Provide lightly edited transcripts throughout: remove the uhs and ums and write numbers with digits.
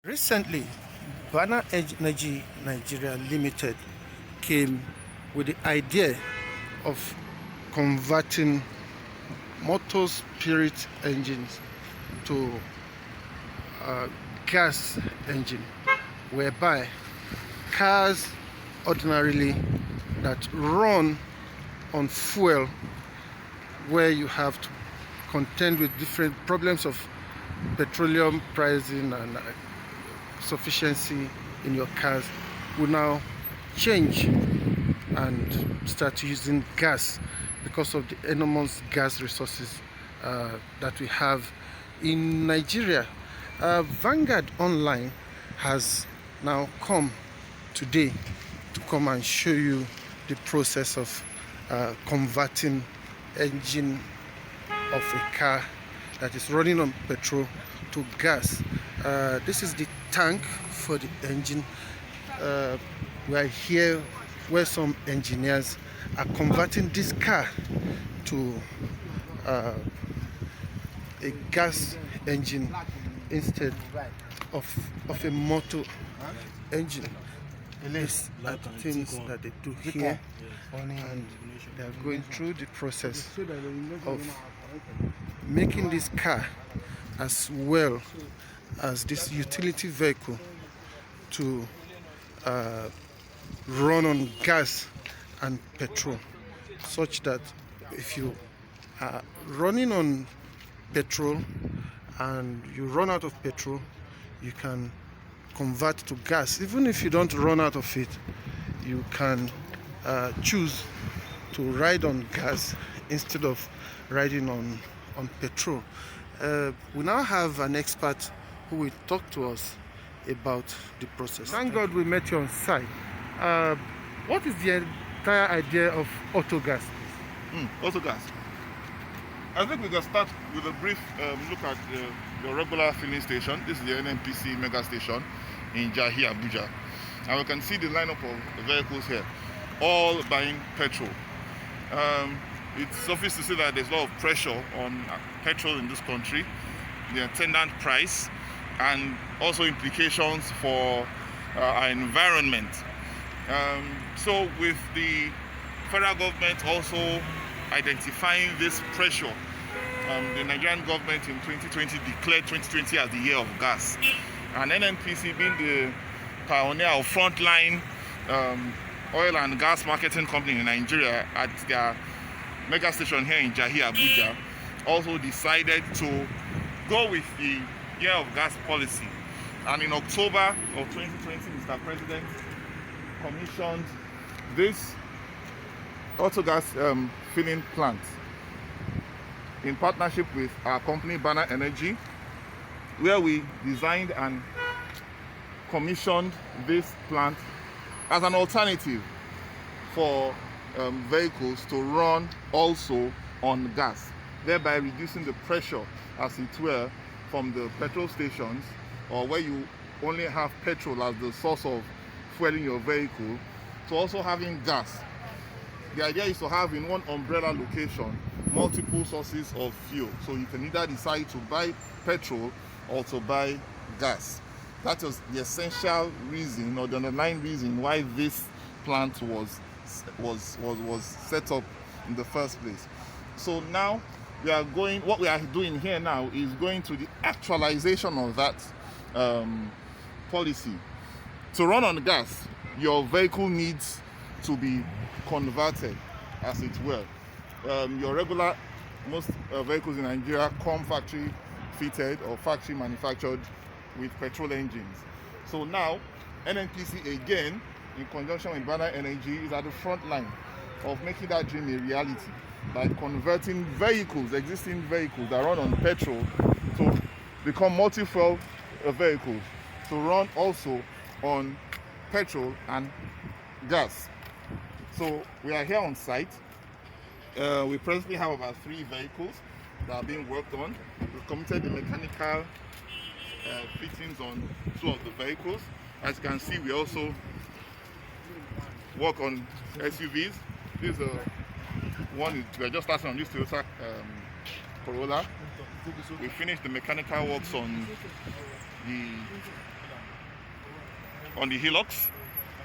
Recently, Bana Energy Nigeria Limited came with the idea of converting motor spirit engines to gas engine, whereby cars ordinarily that run on fuel, where you have to contend with different problems of petroleum pricing and sufficiency in your cars, will now change and start using gas because of the enormous gas resources that we have in Nigeria. Vanguard Online has now come today to come and show you the process of converting engine of a car that is running on petrol to gas. This is the tank for the engine. We are here where some engineers are converting this car to a gas engine instead of a motor engine. These are the things that they do here, and they are going through the process of making this car as well as this utility vehicle to run on gas and petrol, such that if you are running on petrol and you run out of petrol, you can convert to gas. Even if you don't run out of it, you can choose to ride on gas instead of riding on petrol. We now have an expert who will talk to us about the process. Thank God we met you on site. What is the entire idea of Autogas? Autogas. I think we can start with a brief look at the regular filling station. This is the NNPC mega station in Jahi, Abuja. And we can see the lineup of vehicles here, all buying petrol. It's suffice to say that there's a lot of pressure on petrol in this country, the attendant price, and also implications for our environment. So with the federal government also identifying this pressure, the Nigerian government in 2020 declared 2020 as the year of gas, and NNPC being the pioneer of frontline oil and gas marketing company in Nigeria at their mega station here in Jahi, Abuja, also decided to go with the year of gas policy. And in October of 2020, Mr. President commissioned this Autogas filling plant in partnership with our company Bana Energy, where we designed and commissioned this plant as an alternative for vehicles to run also on gas, thereby reducing the pressure, as it were, from the petrol stations, or where you only have petrol as the source of fueling your vehicle, to also having gas. The idea is to have in one umbrella location multiple sources of fuel, so you can either decide to buy petrol or to buy gas. That was the essential reason, or the underlying reason, why this plant was set up in the first place. So now what we are doing here now is going to the actualization of that policy. To run on gas, your vehicle needs to be converted, as it were. Your regular, most vehicles in Nigeria come factory fitted or factory manufactured with petrol engines. So now NNPC, again in conjunction with Bana Energy, is at the front line of making that dream a reality by converting vehicles, existing vehicles that run on petrol, to become multi-fuel vehicles to run also on petrol and gas. So we are here on site. We presently have about 3 vehicles that are being worked on. We've completed the mechanical fittings on 2 of the vehicles. As you can see, we also work on SUVs. This is one we're just starting on this Toyota Corolla. We finished the mechanical works on the on the Hilux.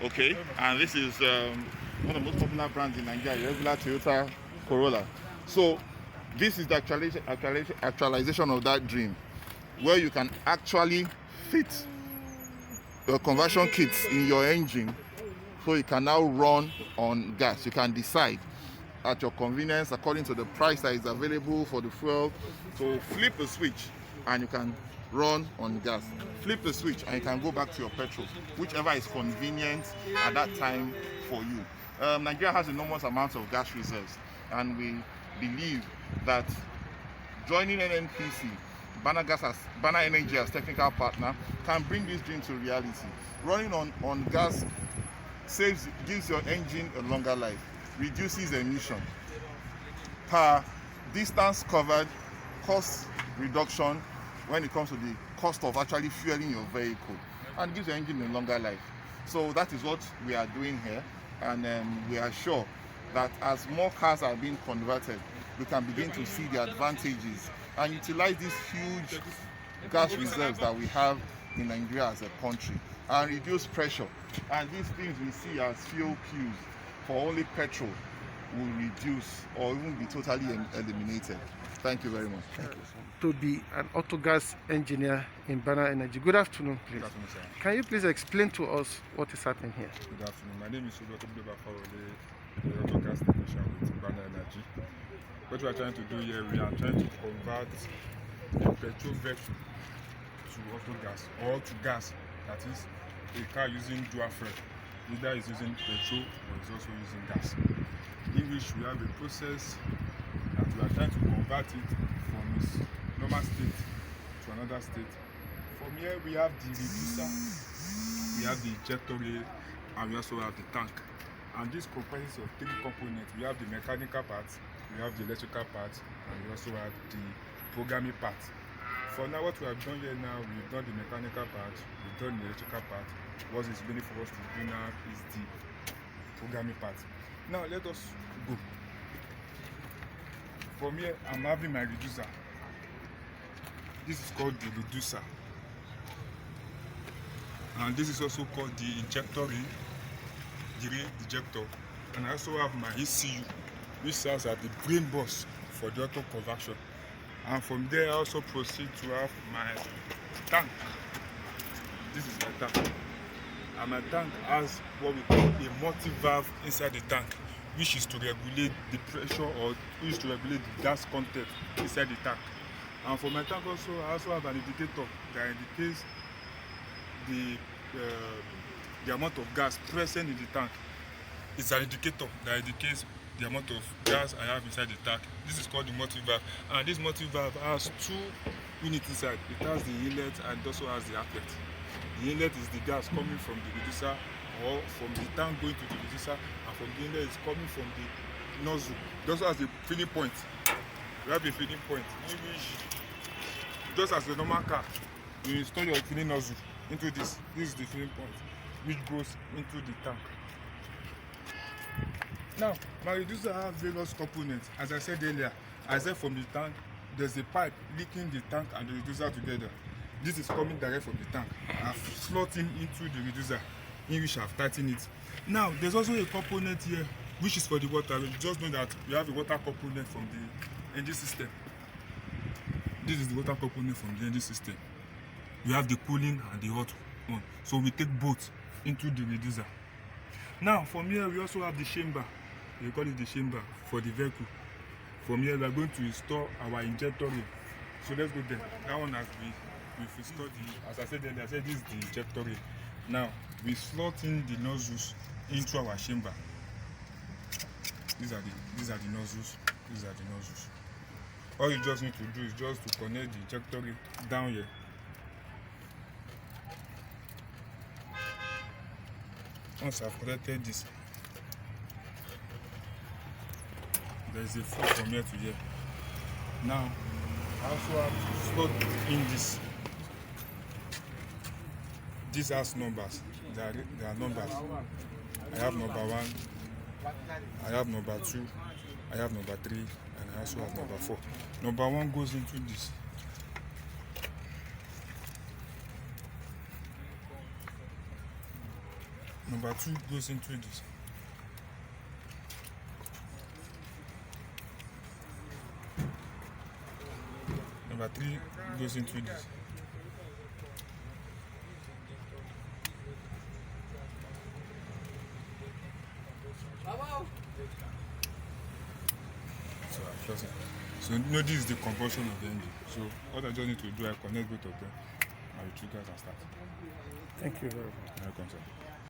Okay, and this is one of the most popular brands in Nigeria, regular Toyota Corolla. So this is the actualization of that dream, where you can actually fit your conversion kits in your engine, so you can now run on gas. You can decide at your convenience according to the price that is available for the fuel. So flip a switch and you can run on gas. Flip the switch and you can go back to your petrol, whichever is convenient at that time for you. Nigeria has enormous amounts of gas reserves, and we believe that joining NNPC, Bana Energy as technical partner, can bring this dream to reality. Running on gas gives your engine a longer life, reduces emission per distance covered, cost reduction when it comes to the cost of actually fueling your vehicle, and gives your engine a longer life. So that is what we are doing here, and we are sure that as more cars are being converted, we can begin to see the advantages and utilize these huge gas reserves that we have in Nigeria as a country, and reduce pressure. And these things we see as fuel queues for only petrol will reduce or even be totally eliminated. Thank you very much. Thank you. To be an autogas engineer in Bana Energy. Good afternoon, please. Good afternoon, sir. Can you please explain to us what is happening here? Good afternoon. My name is Roberto Bafaro, the autogas technician with Bana Energy. What we are trying to do here, we are trying to convert a petrol vehicle to autogas or to gas. That is, a car using dual fuel. Either is using petrol or is also using gas. In which we have a process that we are trying to convert it from its normal state to another state. From here we have the reducer, we have the injector rail, and we also have the tank. And this comprises of three components. We have the mechanical part, we have the electrical part, and we also have the programming part. For now, what we have done here now, we've done the mechanical part, we've done the electrical part. What is really for us to do now is the programming part. Now let us go. From here, I'm having my reducer. This is called the reducer, and this is also called the injector ring, the ring ejector. And I also have my ECU, which serves as the brain box for the auto conversion. And from there I also proceed to have my tank. This is my tank, and my tank has what we call a multi-valve inside the tank, which is to regulate the pressure, or which is to regulate the gas content inside the tank. And for my tank also, I also have an indicator that indicates the amount of gas present in the tank. It's an indicator that indicates the amount of gas I have inside the tank. This is called the multi-valve, and this multi-valve has two units inside. It has the inlet and it also has the outlet. The inlet is the gas coming from the reducer, or from the tank going to the reducer, and from the inlet is coming from the nozzle. It also has a filling point. We have a filling point in which, just as a normal car, you install your filling nozzle into this. This is the filling point which goes into the tank. Now, my reducer has various components. As I said earlier, aside from the tank, there's a pipe linking the tank and the reducer together. This is coming direct from the tank. I've slotted into the reducer, in which I've tightened it. Now, there's also a component here which is for the water. You just know that we have a water component from the engine system. This is the water component from the engine system. We have the cooling and the hot one. So we take both into the reducer. Now, from here we also have the chamber. We call it the chamber for the vehicle. From here we are going to install our injector ring. So let's go there. That one has we've installed as I said earlier, this is the injector ring. Now we slot in the nozzles into our chamber. These are the nozzles. These are the nozzles. All you just need to do is just to connect the injector ring down here. Once I've connected this, there is a flow from here to here. Now I also have to slot in this. These has numbers. There are numbers. I have number 1, I have number 2, I have number 3, and I also have number 4. Number 1 goes into this. Number 2 goes into this. Number 3 goes into this. So I flush it. So this is the combustion of the engine. So what I just need to do, I connect both of them, and the triggers and start. Thank you very much. Welcome, sir.